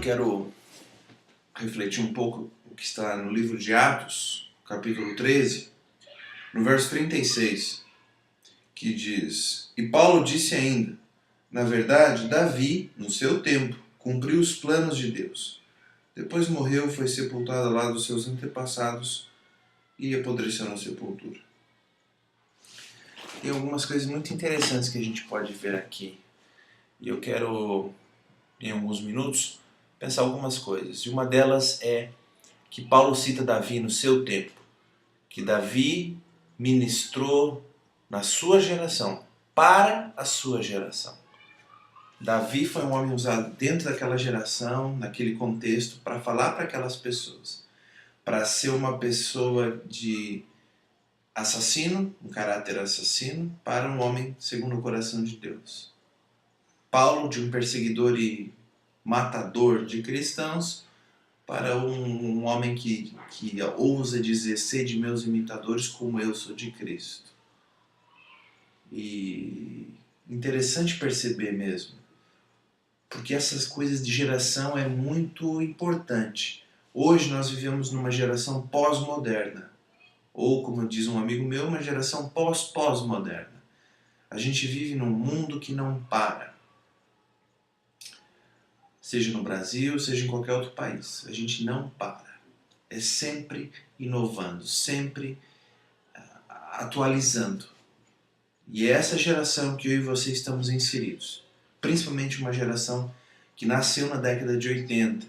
quero refletir um pouco o que está no livro de Atos, capítulo 13, no verso 36, que diz: E Paulo disse ainda: na verdade, Davi, no seu tempo, cumpriu os planos de Deus. Depois morreu, foi sepultado ao lado dos seus antepassados e apodreceu na sepultura. Tem algumas coisas muito interessantes que a gente pode ver aqui. E eu quero, em alguns minutos, pensar algumas coisas. E uma delas é que Paulo cita Davi no seu tempo. Que Davi ministrou na sua geração, para a sua geração. Davi foi um homem usado dentro daquela geração, naquele contexto, para falar para aquelas pessoas. Para ser uma pessoa de assassino, um caráter assassino, para um homem segundo o coração de Deus. Paulo, de um perseguidor e matador de cristãos, para um homem que ousa dizer: sede meus imitadores como eu sou de Cristo. E interessante perceber mesmo, porque essas coisas de geração é muito importante. Hoje nós vivemos numa geração pós-moderna, ou como diz um amigo meu, uma geração pós-pós-moderna. A gente vive num mundo que não para. Seja no Brasil, seja em qualquer outro país. A gente não para. É sempre inovando, sempre atualizando. E é essa geração que eu e você estamos inseridos. Principalmente uma geração que nasceu na década de 80.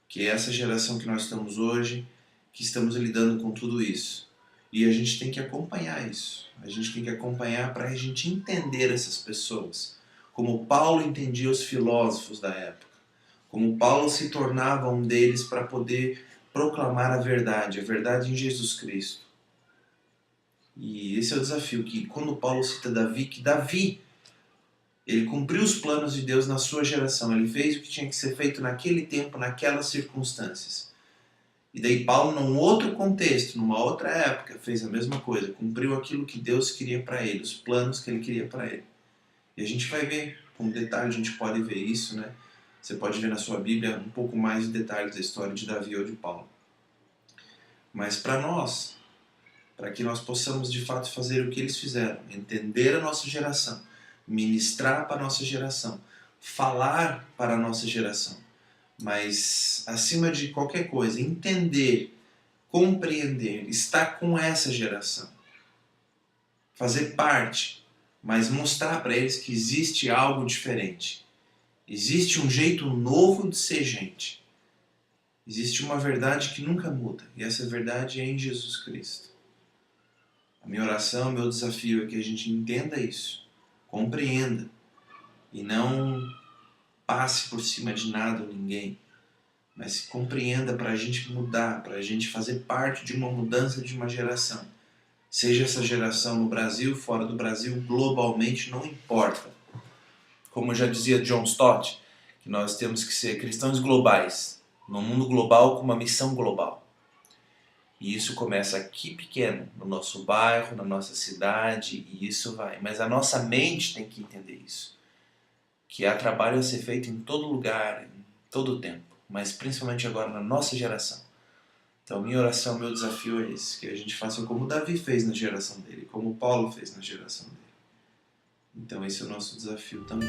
Que é essa geração que nós estamos hoje, que estamos lidando com tudo isso. E a gente tem que acompanhar isso. A gente tem que acompanhar para a gente entender essas pessoas. Como Paulo entendia os filósofos da época. Como Paulo se tornava um deles para poder proclamar a verdade em Jesus Cristo. E esse é o desafio, que quando Paulo cita Davi, que Davi, ele cumpriu os planos de Deus na sua geração. Ele fez o que tinha que ser feito naquele tempo, naquelas circunstâncias. E daí Paulo, num outro contexto, numa outra época, fez a mesma coisa. Cumpriu aquilo que Deus queria para ele, os planos que ele queria para ele. E a gente vai ver, com detalhe, a gente pode ver isso, né? Você pode ver na sua Bíblia um pouco mais de detalhes da história de Davi ou de Paulo. Mas para nós, para que nós possamos de fato fazer o que eles fizeram, entender a nossa geração, ministrar para a nossa geração, falar para a nossa geração, mas acima de qualquer coisa, entender, compreender, estar com essa geração, fazer parte, mas mostrar para eles que existe algo diferente. Existe um jeito novo de ser gente. Existe uma verdade que nunca muda. E essa verdade é em Jesus Cristo. A minha oração, o meu desafio é que a gente entenda isso. Compreenda. E não passe por cima de nada ou ninguém. Mas compreenda para a gente mudar. Para a gente fazer parte de uma mudança de uma geração. Seja essa geração no Brasil, fora do Brasil, globalmente, não importa. Como já dizia John Stott, que nós temos que ser cristãos globais, num mundo global com uma missão global. E isso começa aqui pequeno, no nosso bairro, na nossa cidade, e isso vai. Mas a nossa mente tem que entender isso. Que há trabalho a ser feito em todo lugar, em todo o tempo, mas principalmente agora na nossa geração. Então minha oração, meu desafio é esse, que a gente faça como Davi fez na geração dele, como Paulo fez na geração dele. Então esse é o nosso desafio também.